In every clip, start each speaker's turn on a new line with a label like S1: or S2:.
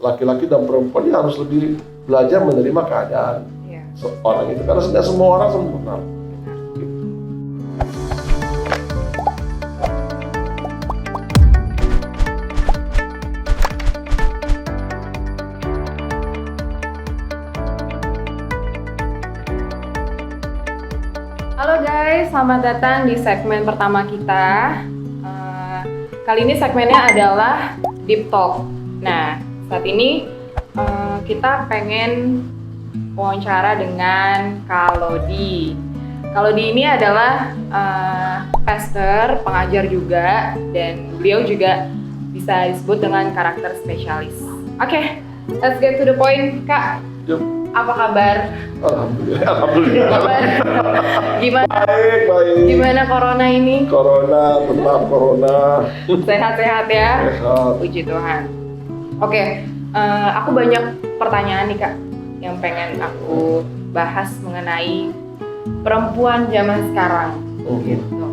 S1: laki-laki dan perempuan dia harus lebih belajar menerima keadaan orang itu, karena tidak semua orang sempurna.
S2: Halo guys, selamat datang di segmen pertama kita. Kali ini segmennya adalah Deep Talk. Nah, saat ini kita pengen wawancara dengan Kak Lodi. Kak Lodi ini adalah pastor, pengajar juga, dan beliau juga bisa disebut dengan karakter spesialis. Oke, let's get to the point, Kak.
S1: Yuk.
S2: Apa kabar?
S1: Alhamdulillah.
S2: Gimana?
S1: Baik.
S2: Gimana corona ini?
S1: Tetap corona.
S2: Sehat-sehat ya?
S1: Sehat.
S2: Puji Tuhan. Oke, aku banyak pertanyaan nih Kak yang pengen aku bahas mengenai perempuan zaman sekarang. Gitu.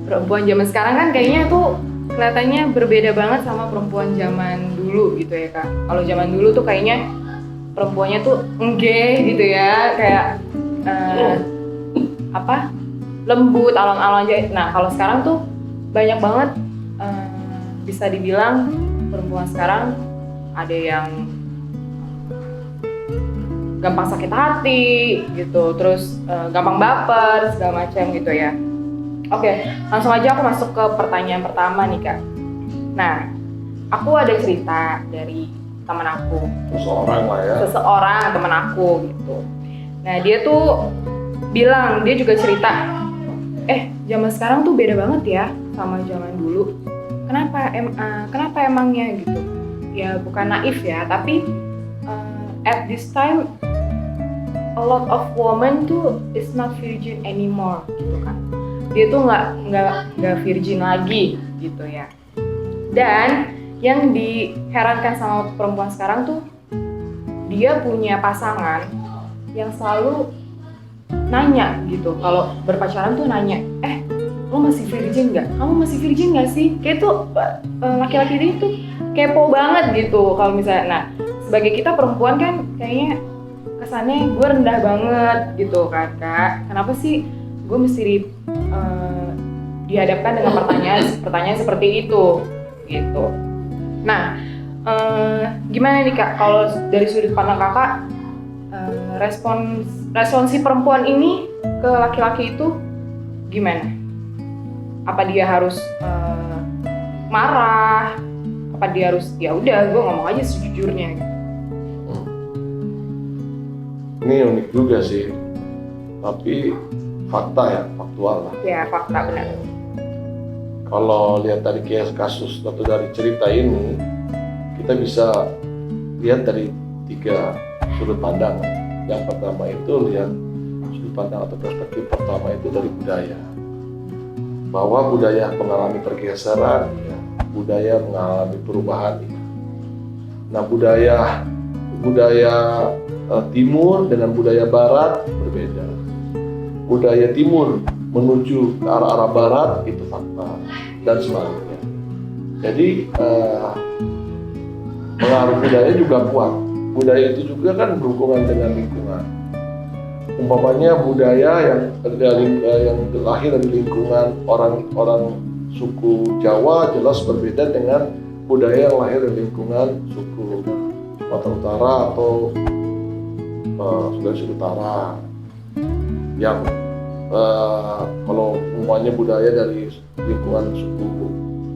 S2: Perempuan zaman sekarang kan kayaknya tuh kelihatannya berbeda banget sama perempuan zaman dulu gitu ya Kak. Kalau zaman dulu tuh kayaknya perempuannya tuh gitu ya, kayak lembut, alon-alon aja. Nah kalau sekarang tuh banyak banget bisa dibilang perempuan sekarang ada yang gampang sakit hati gitu, terus gampang baper segala macam gitu ya. Oke, langsung aja aku masuk ke pertanyaan pertama nih Kak. Nah, aku ada cerita dari teman aku, seseorang teman aku gitu. Nah dia tuh bilang, dia juga cerita, zaman sekarang tuh beda banget ya sama zaman dulu. Kenapa emangnya gitu? Ya bukan naif ya, tapi at this time a lot of women tuh is not virgin anymore gitu kan. Dia tuh nggak virgin lagi gitu ya. Dan yang diherankan sama perempuan sekarang tuh, dia punya pasangan yang selalu nanya gitu, kalau berpacaran tuh nanya, lo masih virgin nggak? Kamu masih virgin nggak sih? Kayak tuh laki-laki ini tuh kepo banget gitu kalau misalnya. Nah, sebagai kita perempuan kan kayaknya kesannya gue rendah banget gitu kan Kak. Kenapa sih gue mesti dihadapkan dengan pertanyaan seperti itu gitu. Nah, gimana nih Kak, kalau dari sudut pandang Kakak, respon si perempuan ini ke laki-laki itu gimana? Apa dia harus marah? Apa dia harus, ya udah gue ngomong aja sejujurnya gitu?
S1: Ini unik juga sih, tapi faktual lah.
S2: Ya, fakta benar.
S1: Kalau lihat dari kasus atau dari cerita ini, kita bisa lihat dari 3 sudut pandang. Yang pertama itu lihat sudut pandang atau perspektif pertama itu dari budaya. Bahwa budaya mengalami pergeseran, budaya mengalami perubahan. Nah, budaya timur dengan budaya barat berbeda. Budaya timur menuju ke arah barat itu fakta, dan sebaliknya. Jadi pengaruh budaya juga kuat. Budaya itu juga kan berhubungan dengan lingkungan. Umpamanya budaya yang lahir dari lingkungan orang suku Jawa jelas berbeda dengan budaya yang lahir dari lingkungan suku Sumatera Utara atau Sulawesi Utara. Yang kalau semuanya budaya dari lingkungan suku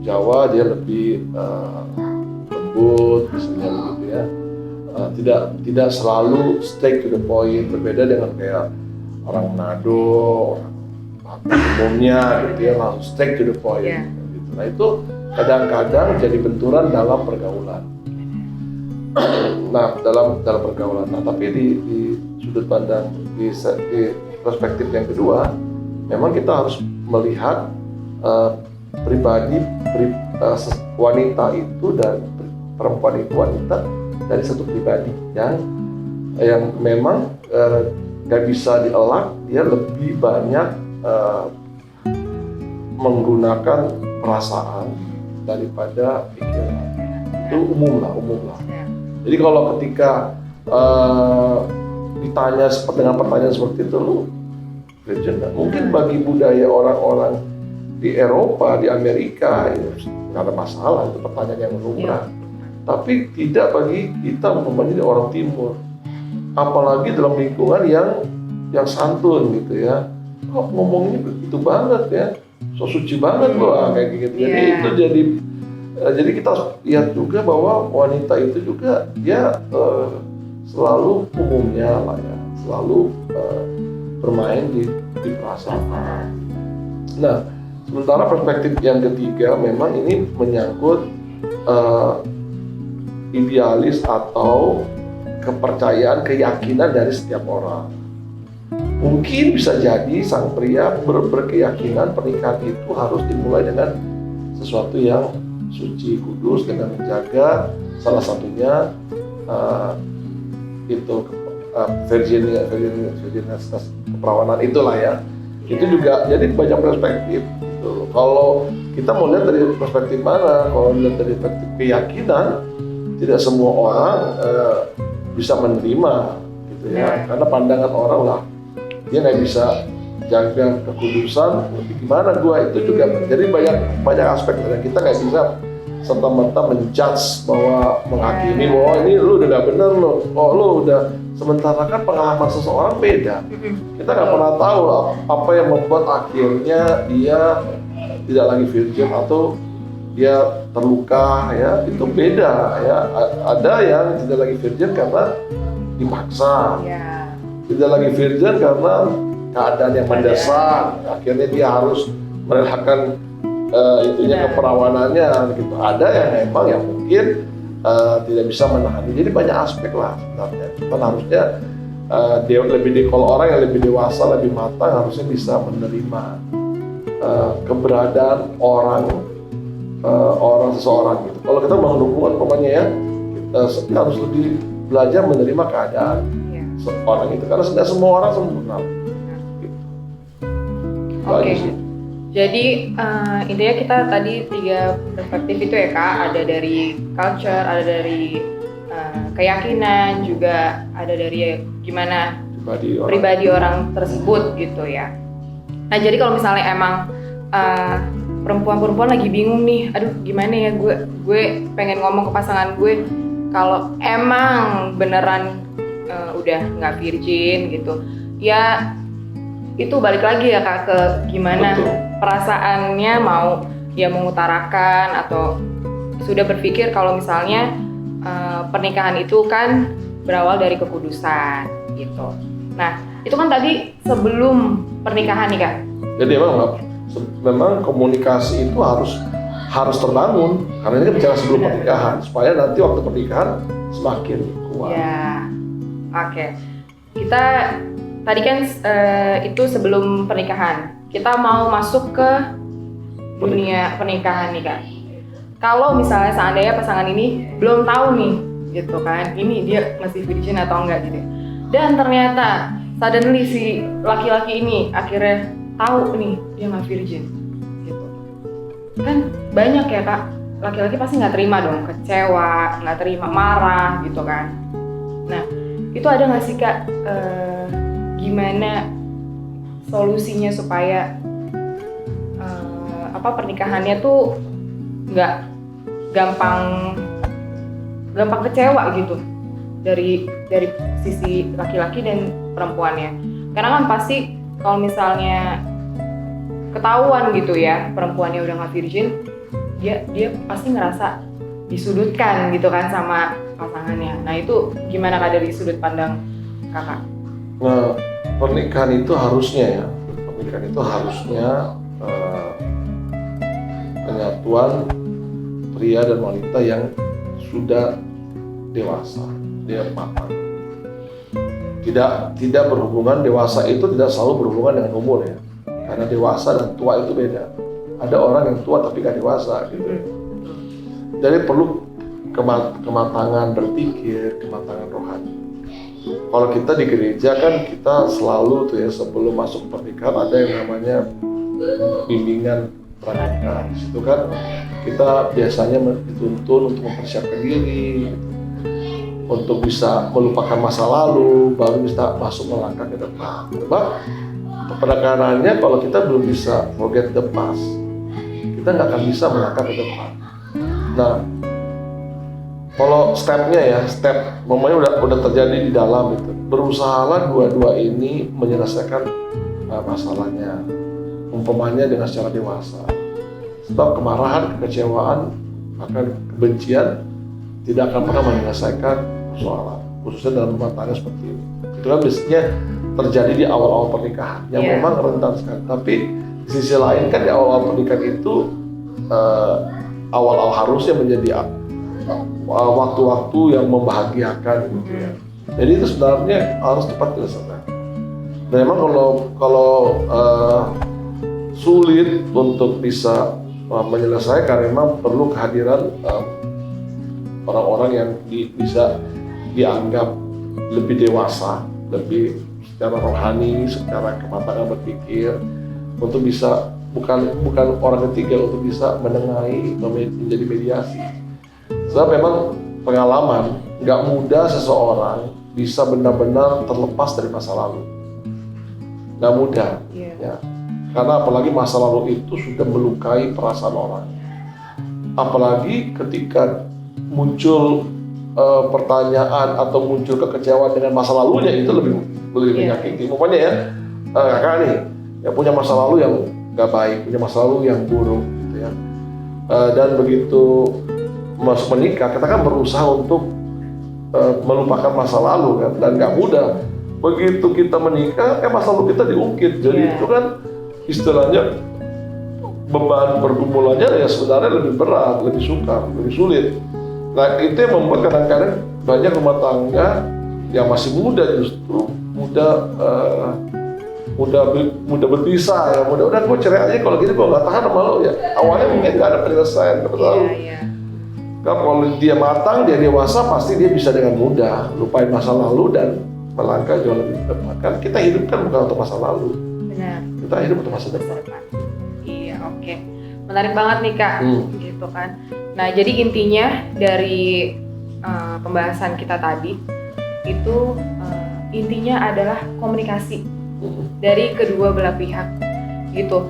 S1: Jawa dia lebih lembut misalnya begitu ya, tidak selalu straight to the point, berbeda dengan kayak orang Manado, orang umumnya gitu ya, langsung straight to the point gitu. Nah itu kadang-kadang jadi benturan dalam pergaulan. Nah dalam pergaulan. Nah tapi di sudut pandang di perspektif yang kedua, memang kita harus melihat wanita itu dan perempuan itu wanita dari satu pribadi yang memang gak bisa dielak, dia lebih banyak menggunakan perasaan daripada pikiran. Itu umum lah. Jadi kalau ketika ditanya dengan pertanyaan seperti itu, lu virgin nggak? Mungkin bagi budaya orang-orang di Eropa, di Amerika, ya, nggak ada masalah, itu pertanyaan yang lumrah. Tapi tidak bagi kita umpamanya di orang Timur, apalagi dalam lingkungan yang santun gitu ya. Kok ngomongnya begitu banget ya, so suci banget loh kayak gitu. Jadi itu jadi kita harus lihat juga bahwa wanita itu juga dia selalu umumnya lah ya, selalu bermain di perasaan. Nah, sementara perspektif yang ketiga memang ini menyangkut idealis atau kepercayaan, keyakinan dari setiap orang. Mungkin bisa jadi sang pria berkeyakinan pernikahan itu harus dimulai dengan sesuatu yang suci, kudus, dengan menjaga salah satunya itu virginitas keperawanan itulah ya. Itu juga jadi banyak perspektif gitu. Kalau kita mau lihat dari perspektif mana? Kalau lihat dari perspektif keyakinan, tidak semua orang bisa menerima gitu ya. Karena pandangan orang lah, dia nggak bisa jaga kekudusan, tapi gimana gua, itu juga jadi banyak aspek dan kita nggak bisa serta-merta menjudge bahwa menghakimi bahwa ini lu udah nggak bener lo, lu udah, sementara kan pengalaman seseorang beda. Kita nggak pernah tahu apa yang membuat akhirnya dia tidak lagi virgin atau dia terluka ya, itu beda ya. Ada yang tidak lagi virgin karena dipaksa, tidak lagi virgin karena keadaan yang mendesak, akhirnya dia harus merelakan itunya keperawanannya gitu. Ada yang memang yang mungkin tidak bisa menahan. Jadi banyak aspek lah sebenarnya. Cuman harusnya kalau orang yang lebih dewasa, lebih matang harusnya bisa menerima keberadaan orang seseorang gitu. Kalau kita bangun hubungan pokoknya ya, kita harus lebih belajar menerima keadaan orang itu, karena tidak semua orang sempurna.
S2: Oke. Jadi intinya kita tadi 3 perspektif itu ya Kak, ada dari culture, ada dari keyakinan, juga ada dari gimana pribadi orang tersebut gitu ya. Nah jadi kalau misalnya emang perempuan-perempuan lagi bingung nih, aduh gimana ya, gue pengen ngomong ke pasangan gue kalau emang beneran udah nggak virgin gitu ya, itu balik lagi ya Kak ke gimana perasaannya, mau ya mengutarakan atau sudah berpikir kalau misalnya pernikahan itu kan berawal dari kekudusan gitu. Nah itu kan tadi sebelum pernikahan nih Kak.
S1: Jadi memang komunikasi itu harus terbangun, karena ini kan bicara sebelum pernikahan supaya nanti waktu pernikahan semakin kuat.
S2: Ya, oke. Kita tadi kan itu sebelum pernikahan. Kita mau masuk ke dunia pernikahan nih Kak. Kalau misalnya seandainya pasangan ini belum tahu nih gitu kan, ini dia masih virgin atau enggak gitu. Dan ternyata suddenly si laki-laki ini akhirnya tahu nih dia nggak virgin gitu. Kan banyak ya Kak, laki-laki pasti nggak terima dong, kecewa, nggak terima, marah gitu kan. Nah itu ada nggak sih Kak gimana solusinya supaya pernikahannya tuh nggak gampang kecewa gitu dari sisi laki-laki dan perempuannya? Karena kan pasti kalau misalnya ketahuan gitu ya perempuannya udah nggak virgin, dia pasti ngerasa disudutkan gitu kan sama pasangannya. Nah itu gimana Kak dari sudut pandang Kakak?
S1: Nah, pernikahan itu harusnya penyatuan pria dan wanita yang sudah dewasa, dia matang. Tidak berhubungan, dewasa itu tidak selalu berhubungan dengan umur ya. Karena dewasa dan tua itu beda. Ada orang yang tua tapi gak dewasa gitu. Jadi perlu kematangan berpikir, kematangan rohani. Kalau kita di gereja kan kita selalu tuh ya, sebelum masuk pernikahan ada yang namanya bimbingan pranikah. Di situ kan kita biasanya dituntun untuk mempersiapkan diri gitu. untuk bisa melupakan masa lalu, baru bisa masuk melangkah ke depan. Coba penekanannya kalau kita belum bisa forget the past, kita nggak akan bisa melangkah ke depan. Nah, kalau stepnya ya, step momennya udah terjadi di dalam itu. Berusahalah dua-dua ini menyelesaikan masalahnya, umpamanya dengan secara dewasa. Sebab kemarahan, kekecewaan, bahkan kebencian tidak akan pernah menyelesaikan persoalan, khususnya dalam rumah tangga seperti ini. Itu kan biasanya terjadi di awal-awal pernikahan, yang memang rentan sekali. Tapi di sisi lain kan di awal-awal pernikahan itu awal-awal harusnya menjadi waktu-waktu yang membahagiakan gitu ya. Jadi itu sebenarnya harus cepat diselesaikan. Dan memang kalau sulit untuk bisa menyelesaikan, memang perlu kehadiran orang-orang yang bisa dianggap lebih dewasa, lebih secara rohani, secara kematangan berpikir, untuk bisa bukan orang ketiga, untuk bisa menengahi, menjadi mediasi. Sebab memang pengalaman nggak mudah seseorang bisa benar-benar terlepas dari masa lalu, nggak mudah, ya. Karena apalagi masa lalu itu sudah melukai perasaan orang. Apalagi ketika muncul pertanyaan atau muncul kekecewaan dengan masa lalunya, itu lebih menyakiti. Pokoknya ya, kakak nih yang punya masa lalu yang nggak baik, punya masa lalu yang buruk, gitu ya. Dan begitu masuk menikah, kita kan berusaha untuk melupakan masa lalu kan, dan nggak mudah. Begitu kita menikah, masa lalu kita diungkit. Jadi itu kan istilahnya beban pergumulannya ya sebenarnya lebih berat, lebih sukar, lebih sulit. Nah itu yang membuat kadang-kadang banyak rumah tangga yang masih muda justru mudah berpisah ya, udah gue cerai aja kalau gitu, gue nggak tahan sama lo ya. Awalnya mungkin nggak ada penyelesaian, kan kalau dia matang, dia dewasa, pasti dia bisa dengan mudah lupain masa lalu dan melangkah jauh lebih depan. Kan kita hidup kan bukan untuk masa lalu.
S2: Benar.
S1: Kita hidup untuk masa depan.
S2: Iya, oke. Menarik banget nih Kak, gitu kan. Nah, jadi intinya dari pembahasan kita tadi itu intinya adalah komunikasi dari kedua belah pihak, gitu.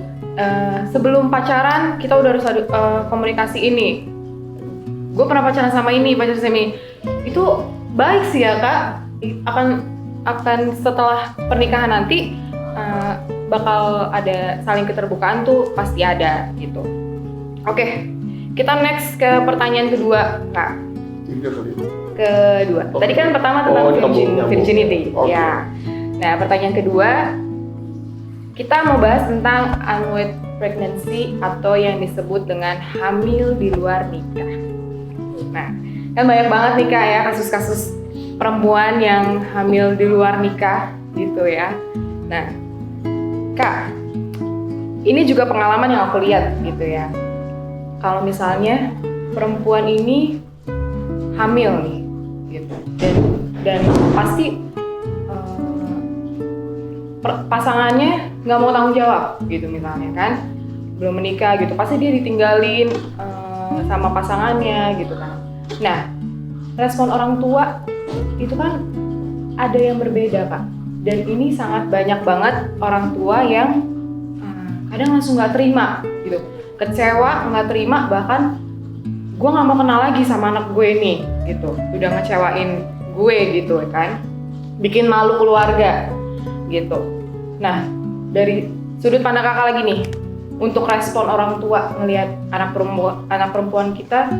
S2: Sebelum pacaran kita udah harus ada komunikasi ini. Gue pernah pacaran sama ini, pacaran sama ini. Itu baik sih ya Kak. Akan setelah pernikahan nanti bakal ada saling keterbukaan tuh pasti ada gitu. Oke, kita next ke pertanyaan kedua Kak. Kedua. Tadi kan pertama tentang virginity. Okay. Ya. Nah, pertanyaan kedua kita mau bahas tentang unwanted pregnancy atau yang disebut dengan hamil di luar nikah. Nah, kan banyak banget nih Kak ya kasus-kasus perempuan yang hamil di luar nikah gitu ya. Nah, Kak, ini juga pengalaman yang aku lihat gitu ya. Kalau misalnya perempuan ini hamil nih, gitu, dan pasti pasangannya nggak mau tanggung jawab, gitu misalnya kan, belum menikah gitu, pasti dia ditinggalin sama pasangannya gitu kan. Nah, respon orang tua itu kan ada yang berbeda Pak. Dan ini sangat banyak banget orang tua yang kadang langsung nggak terima gitu, kecewa, nggak terima, bahkan gue nggak mau kenal lagi sama anak gue nih gitu, udah ngecewain gue gitu kan, bikin malu keluarga gitu. Nah dari sudut pandang kakak lagi nih, untuk respon orang tua ngelihat anak perempuan kita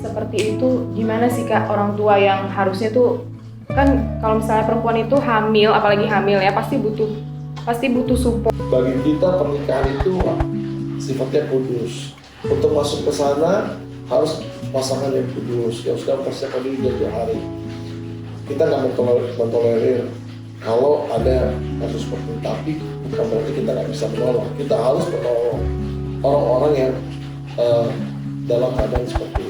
S2: seperti itu, gimana sih Kak? Orang tua yang harusnya tuh kan kalau misalnya perempuan itu hamil, apalagi hamil ya, pasti butuh support. Bagi
S1: kita pernikahan itu sifatnya kudus. Untuk masuk ke sana harus pasangan yang kudus, yang sudah mempersiapkan diri jauh hari. Kita nggak mentolerir kalau ada kasus seperti itu, tapi bukan berarti kita nggak bisa menolong. Kita harus menolong orang-orang yang dalam keadaan seperti